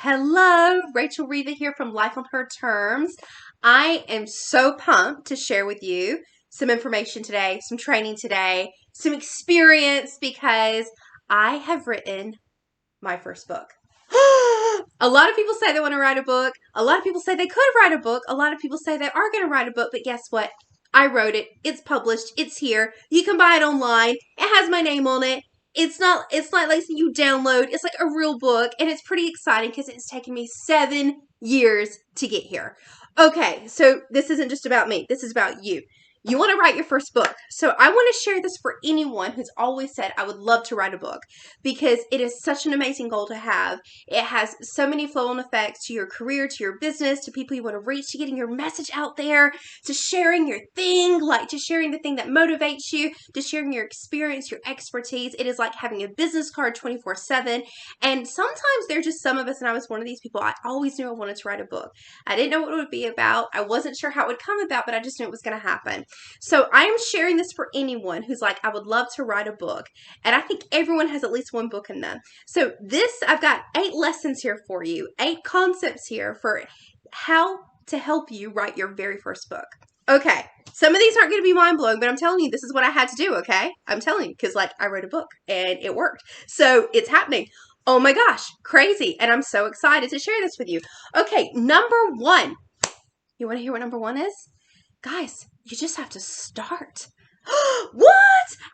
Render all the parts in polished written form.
Hello, Rachel Reva here from Life on Her Terms. I am so pumped to share with you some information today, some training today, some experience because I have written my first book. A lot of people say they want to write a book. A lot of people say they could write a book. A lot of people say they are going to write a book, but guess what? I wrote it. It's published. It's here. You can buy it online. It has my name on it. It's not like you download. It's like a real book, and it's pretty exciting because it's taken me 7 years to get here. Okay, so this isn't just about me. This is about you. You want to write your first book. So I want to share this for anyone who's always said, I would love to write a book, because it is such an amazing goal to have. It has so many flow-on effects to your career, to your business, to people you want to reach, to getting your message out there, to sharing your thing, like to sharing the thing that motivates you, to sharing your experience, your expertise. It is like having a business card 24/7. And sometimes there's just some of us, and I was one of these people, I always knew I wanted to write a book. I didn't know what it would be about. I wasn't sure how it would come about, but I just knew it was going to happen. So I am sharing this for anyone who's like, I would love to write a book. And I think everyone has at least one book in them. So I've got 8 lessons here for you, 8 concepts here for how to help you write your very first book. Okay, some of these aren't going to be mind-blowing, but I'm telling you, this is what I had to do, okay? I'm telling you, because like I wrote a book and it worked. So it's happening. Oh my gosh, crazy. And I'm so excited to share this with you. Okay, number 1. You want to hear what number 1 is? Guys, you just have to start. What?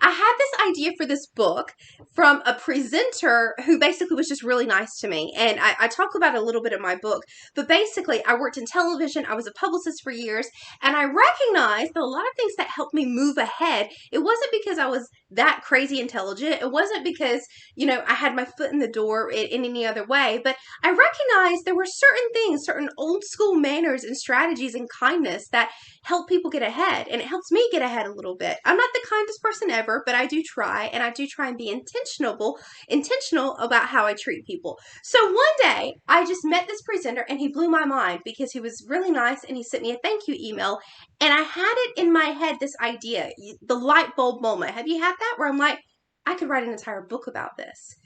I had this idea for this book from a presenter who basically was just really nice to me. And I talk about it a little bit in my book. But basically, I worked in television. I was a publicist for years. And I recognized that a lot of things that helped me move ahead, it wasn't because I was that crazy intelligent. It wasn't because, I had my foot in the door in any other way. But I recognized there were certain things, certain old school manners and strategies and kindness that help people get ahead. And it helps me get ahead a little bit. I'm not the kindest person ever, but I do try, and I do try and be intentional about how I treat people. So one day I just met this presenter and he blew my mind because he was really nice and he sent me a thank you email, and I had it in my head, this idea, the light bulb moment. Have you had that where I'm like, I could write an entire book about this?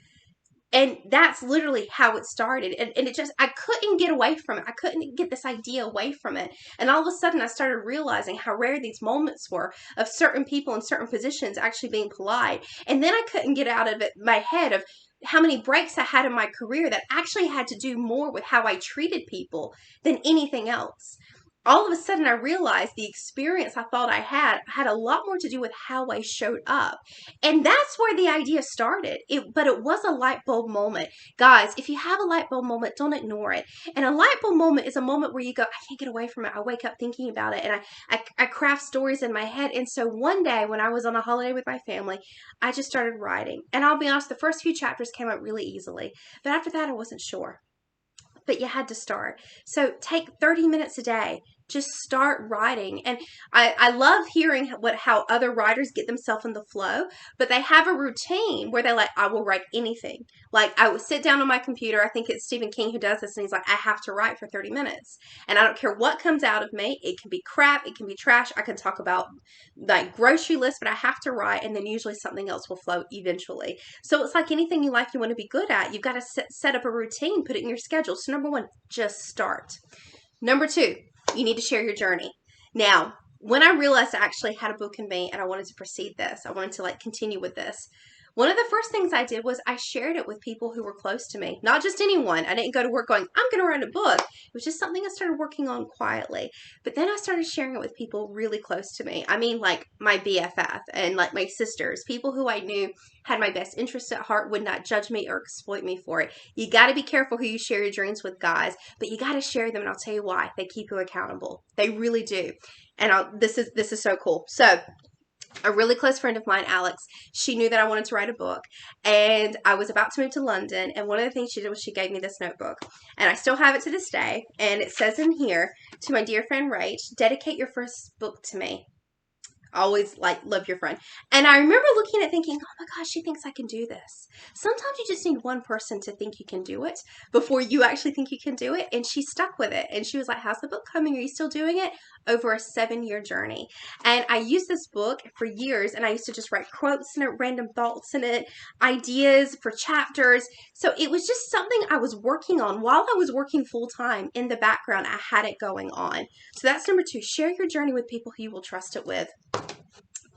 And that's literally how it started. And it just, I couldn't get away from it. I couldn't get this idea away from it. And all of a sudden I started realizing how rare these moments were of certain people in certain positions actually being polite. And then I couldn't get out of my head of how many breaks I had in my career that actually had to do more with how I treated people than anything else. All of a sudden I realized the experience I thought I had a lot more to do with how I showed up. And that's where the idea started. But it was a light bulb moment. Guys, if you have a light bulb moment, don't ignore it. And a light bulb moment is a moment where you go, I can't get away from it. I wake up thinking about it, and I craft stories in my head. And so one day when I was on a holiday with my family, I just started writing. And I'll be honest, the first few chapters came out really easily. But after that, I wasn't sure. But you had to start. So take 30 minutes a day. Just start writing. And I love hearing how other writers get themselves in the flow, but they have a routine where they're like, I will write anything. Like, I would sit down on my computer. I think it's Stephen King who does this, and he's like, I have to write for 30 minutes. And I don't care what comes out of me. It can be crap. It can be trash. I can talk about like grocery lists, but I have to write, and then usually something else will flow eventually. So it's like anything you want to be good at. You've got to set up a routine, put it in your schedule. So number 1, just start. Number 2, you need to share your journey. Now, when I realized I actually had a book in me and I wanted to proceed this, I wanted to continue with this, one of the first things I did was I shared it with people who were close to me. Not just anyone. I didn't go to work going, I'm going to write a book. It was just something I started working on quietly. But then I started sharing it with people really close to me. I mean, like my BFF and like my sisters, people who I knew had my best interest at heart, would not judge me or exploit me for it. You got to be careful who you share your dreams with, guys, but you got to share them, and I'll tell you why. They keep you accountable. They really do. And this is so cool. So a really close friend of mine, Alex, she knew that I wanted to write a book, and I was about to move to London, and one of the things she did was she gave me this notebook, and I still have it to this day, and it says in here, to my dear friend Rach, dedicate your first book to me. Always like love your friend. And I remember looking at thinking, oh my gosh, she thinks I can do this. Sometimes you just need one person to think you can do it before you actually think you can do it. And she stuck with it. And she was like, how's the book coming? Are you still doing it? Over a 7-year journey. And I used this book for years, and I used to just write quotes in it, random thoughts in it, ideas for chapters. So it was just something I was working on while I was working full time in the background. I had it going on. So that's number 2. Share your journey with people who you will trust it with.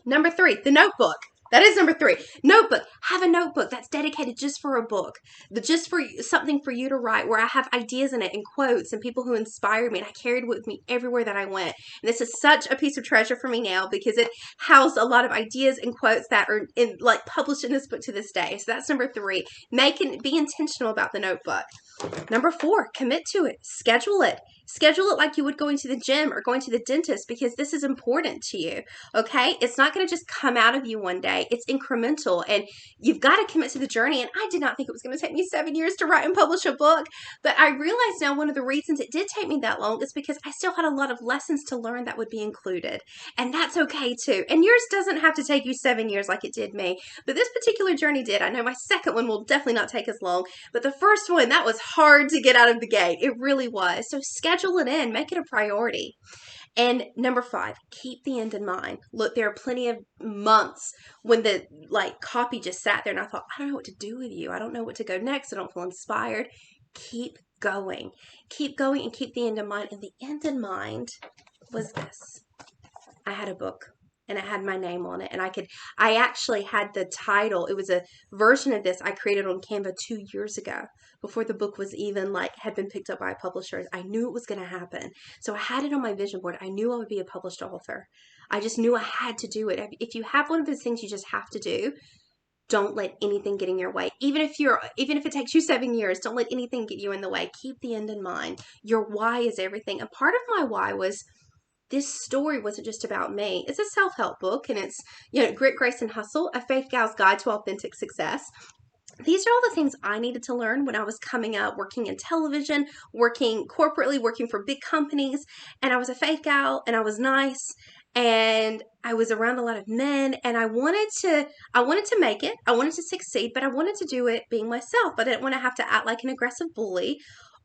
Number 3, the notebook. That is number 3. Notebook. Have a notebook that's dedicated just for a book, just for something for you to write, where I have ideas in it and quotes and people who inspired me, and I carried it with me everywhere that I went. And this is such a piece of treasure for me now because it housed a lot of ideas and quotes that are published in this book to this day. So that's number 3. Be intentional about the notebook. Number 4, commit to it. Schedule it. Schedule it like you would going to the gym or going to the dentist, because this is important to you, okay? It's not going to just come out of you one day. It's incremental, and you've got to commit to the journey. And I did not think it was going to take me 7 years to write and publish a book, but I realize now one of the reasons it did take me that long is because I still had a lot of lessons to learn that would be included, and that's okay too. And yours doesn't have to take you 7 years like it did me, but this particular journey did. I know my second one will definitely not take as long, but the first one, that was hard to get out of the gate. It really was. So schedule it in, make it a priority. And number 5, keep the end in mind. Look, there are plenty of months when the copy just sat there and I thought, I don't know what to do with you. I don't know what to go next. I don't feel inspired. Keep going. Keep going and keep the end in mind. And the end in mind was this. I had a book, and it had my name on it, and I actually had the title. It was a version of this I created on Canva 2 years ago, before the book was even had been picked up by a publisher. I knew it was going to happen. So I had it on my vision board. I knew I would be a published author. I just knew I had to do it. If you have one of those things you just have to do, don't let anything get in your way. Even if it takes you 7 years, don't let anything get you in the way. Keep the end in mind. Your why is everything. And part of my why was, this story wasn't just about me. It's a self-help book, and it's, Grit, Grace, and Hustle, a faith gal's guide to authentic success. These are all the things I needed to learn when I was coming up, working in television, working corporately, working for big companies. And I was a faith gal, and I was nice, and I was around a lot of men, and I wanted to make it. I wanted to succeed, but I wanted to do it being myself. I didn't want to have to act like an aggressive bully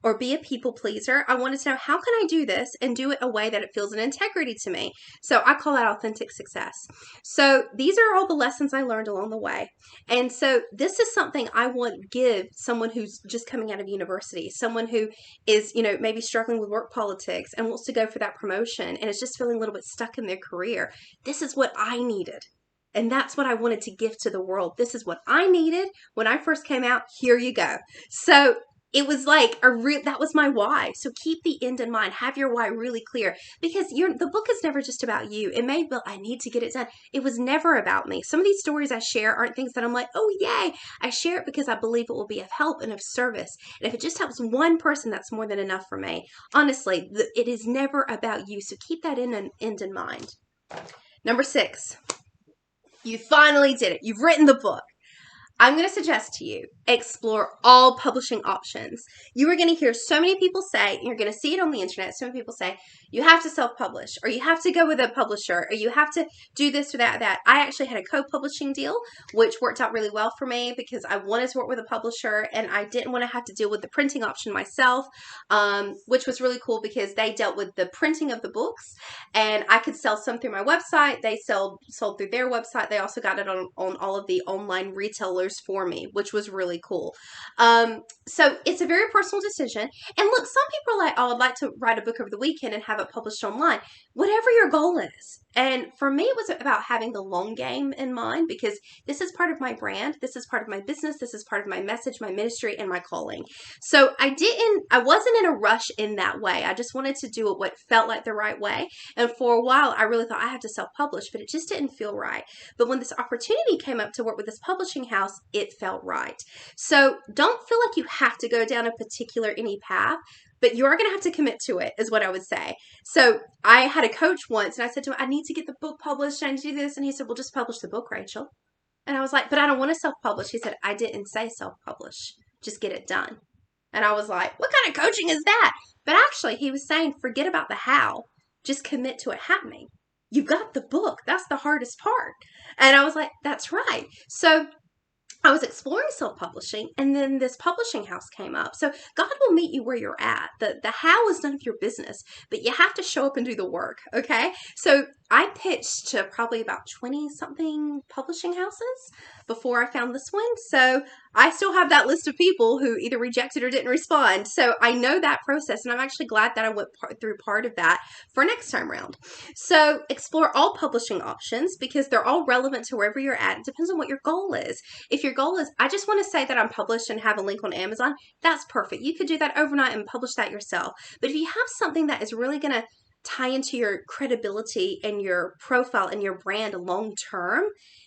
or be a people pleaser. I wanted to know, how can I do this and do it a way that it feels an integrity to me? So I call that authentic success. So these are all the lessons I learned along the way. And so this is something I want to give someone who's just coming out of university, someone who is, maybe struggling with work politics and wants to go for that promotion and is just feeling a little bit stuck in their career. This is what I needed. And that's what I wanted to give to the world. This is what I needed when I first came out. Here you go. So it was that was my why. So keep the end in mind. Have your why really clear, because the book is never just about you. It may be, I need to get it done. It was never about me. Some of these stories I share aren't things that I'm like, oh yay. I share it because I believe it will be of help and of service. And if it just helps one person, that's more than enough for me. Honestly, it is never about you. So keep that end in mind. Number 6, you finally did it. You've written the book. I'm going to suggest to you, explore all publishing options. You are going to hear so many people say, and you're going to see it on the internet, so many people say, you have to self-publish, or you have to go with a publisher, or you have to do this or that. I actually had a co-publishing deal, which worked out really well for me because I wanted to work with a publisher, and I didn't want to have to deal with the printing option myself, which was really cool because they dealt with the printing of the books, and I could sell some through my website. They sold through their website. They also got it on all of the online retailers for me, which was really cool. So it's a very personal decision. And look, some people are like, oh, I'd like to write a book over the weekend and have it published online. Whatever your goal is. And for me, it was about having the long game in mind, because this is part of my brand. This is part of my business. This is part of my message, my ministry, and my calling. So I wasn't in a rush in that way. I just wanted to do it what felt like the right way. And for a while, I really thought I have to self-publish, but it just didn't feel right. But when this opportunity came up to work with this publishing house, it felt right. So don't feel like you have to go down a particular any path, but you are going to have to commit to it, is what I would say. So I had a coach once, and I said to him, I need to get the book published. I need to do this. And he said, well, just publish the book, Rachel. And I was like, but I don't want to self-publish. He said, I didn't say self-publish. Just get it done. And I was like, what kind of coaching is that? But actually, he was saying, forget about the how. Just commit to it happening. you got the book. That's the hardest part. And I was like, that's right. So I was exploring self-publishing, and then this publishing house came up. So God will meet you where you're at. The how is none of your business, but you have to show up and do the work, okay? So I pitched to probably about 20-something publishing houses before I found this one. So I still have that list of people who either rejected or didn't respond. So I know that process, and I'm actually glad that I went through part of that for next time around. So explore all publishing options because they're all relevant to wherever you're at. It depends on what your goal is. If your goal is, I just want to say that I'm published and have a link on Amazon, that's perfect. You could do that overnight and publish that yourself. But if you have something that is really going to tie into your credibility and your profile and your brand long term,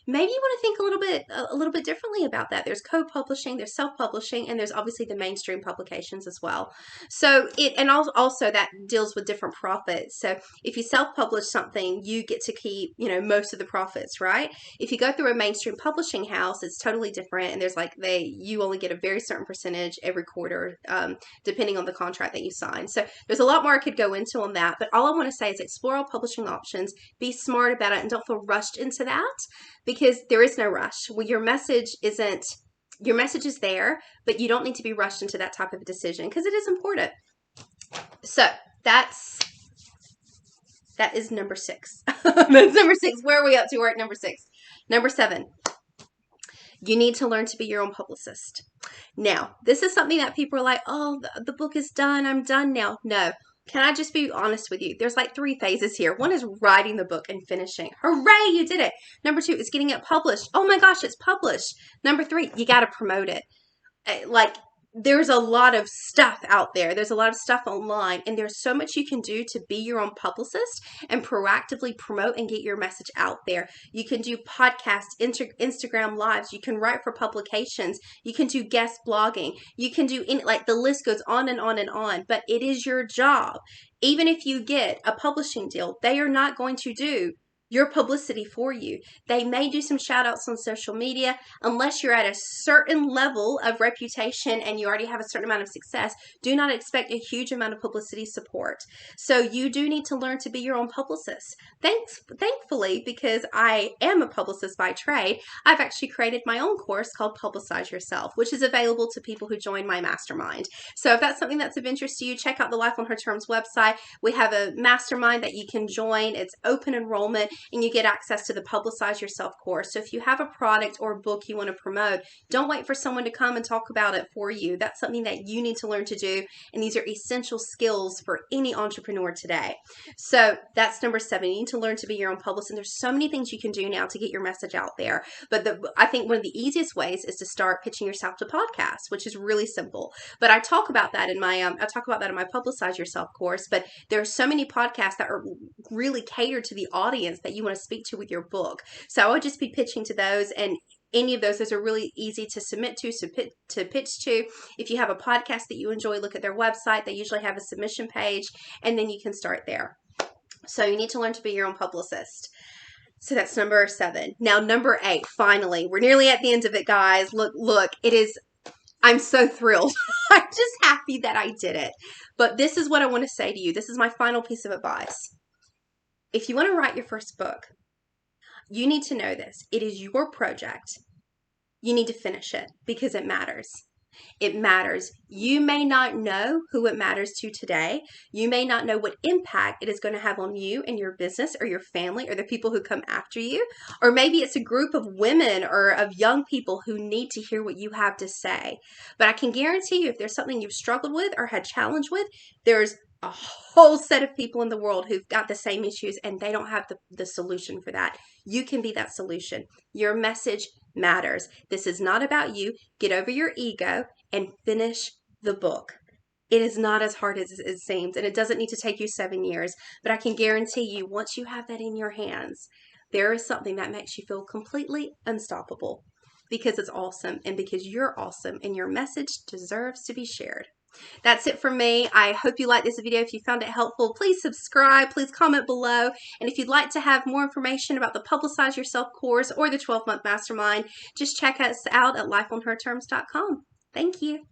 maybe you want to think a little bit differently about that. There's co-publishing, there's self-publishing, and there's obviously the mainstream publications as well. So and also that deals with different profits. So if you self-publish something, you get to keep, most of the profits, right? If you go through a mainstream publishing house, it's totally different, and there's you only get a very certain percentage every quarter, depending on the contract that you sign. So there's a lot more I could go into on that, but all I want to say is explore all publishing options, be smart about it, and don't feel rushed into that because there is no rush. Well, your message is there, but you don't need to be rushed into that type of decision because it is important. So that is number 6. That's number 6. Where are we up to? We're at number 6. Number 7. You need to learn to be your own publicist. Now, this is something that people are like, oh, the book is done. I'm done now. No. Can I just be honest with you? There's 3 phases here. One is writing the book and finishing. Hooray, you did it. Number 2 is getting it published. Oh my gosh, it's published. Number 3, you got to promote it. There's a lot of stuff out there. There's a lot of stuff online, and there's so much you can do to be your own publicist and proactively promote and get your message out there. You can do podcasts, Instagram lives. You can write for publications. You can do guest blogging. You can do the list goes on and on and on, but it is your job. Even if you get a publishing deal, they are not going to do your publicity for you. They may do some shout outs on social media. Unless you're at a certain level of reputation and you already have a certain amount of success, do not expect a huge amount of publicity support. So you do need to learn to be your own publicist. Thankfully, because I am a publicist by trade, I've actually created my own course called Publicize Yourself, which is available to people who join my mastermind. So if that's something that's of interest to you, check out the Life on Her Terms website. We have a mastermind that you can join. It's open enrollment, and you get access to the Publicize Yourself course. So if you have a product or book you want to promote, don't wait for someone to come and talk about it for you. That's something that you need to learn to do, and these are essential skills for any entrepreneur today. So that's number 7. You need to learn to be your own publicist, and there's so many things you can do now to get your message out there. But I think one of the easiest ways is to start pitching yourself to podcasts, which is really simple. But I talk about that in my Publicize Yourself course. But there are so many podcasts that are really catered to the audience that you want to speak to with your book. So I would just be pitching to those, and any of those are really easy to submit to pitch to. If you have a podcast that you enjoy, look at their website. They usually have a submission page, and then you can start there. So you need to learn to be your own publicist. So that's number 7. Now, number 8, finally, we're nearly at the end of it, guys. Look, I'm so thrilled. I'm just happy that I did it. But this is what I want to say to you. This is my final piece of advice. If you want to write your first book, you need to know this. It is your project. You need to finish it because it matters. It matters. You may not know who it matters to today. You may not know what impact it is going to have on you and your business or your family or the people who come after you. Or maybe it's a group of women or of young people who need to hear what you have to say. But I can guarantee you, if there's something you've struggled with or had challenge with, there's a whole set of people in the world who've got the same issues and they don't have the solution for that. You can be that solution. Your message matters. This is not about you. Get over your ego and finish the book. It is not as hard as it seems, and it doesn't need to take you 7 years, but I can guarantee you, once you have that in your hands, there is something that makes you feel completely unstoppable because it's awesome and because you're awesome and your message deserves to be shared. That's it for me. I hope you liked this video. If you found it helpful, please subscribe, please comment below. And if you'd like to have more information about the Publicize Yourself course or the 12-month mastermind, just check us out at lifeonherterms.com. Thank you.